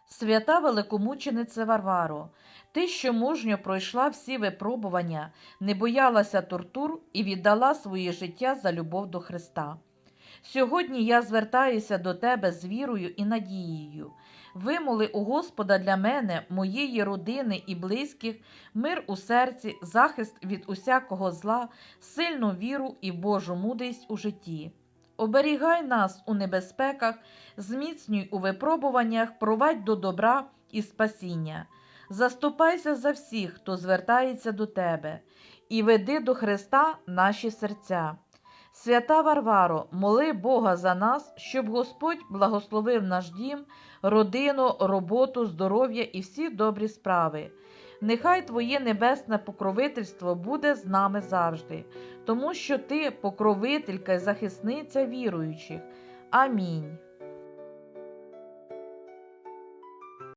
Свята великомучениця Варваро, ти, що мужньо пройшла всі випробування, не боялася тортур і віддала своє життя за любов до Христа. Сьогодні я звертаюся до тебе з вірою і надією. Вимоли у Господа для мене, моєї родини і близьких, мир у серці, захист від усякого зла, сильну віру і Божу мудрість у житті. Оберігай нас у небезпеках, зміцнюй у випробуваннях, провадь до добра і спасіння. Заступайся за всіх, хто звертається до тебе, і веди до Христа наші серця. Свята Варваро, моли Бога за нас, щоб Господь благословив наш дім, родину, роботу, здоров'я і всі добрі справи. Нехай Твоє небесне покровительство буде з нами завжди, тому що Ти – покровителька й захисниця віруючих. Амінь.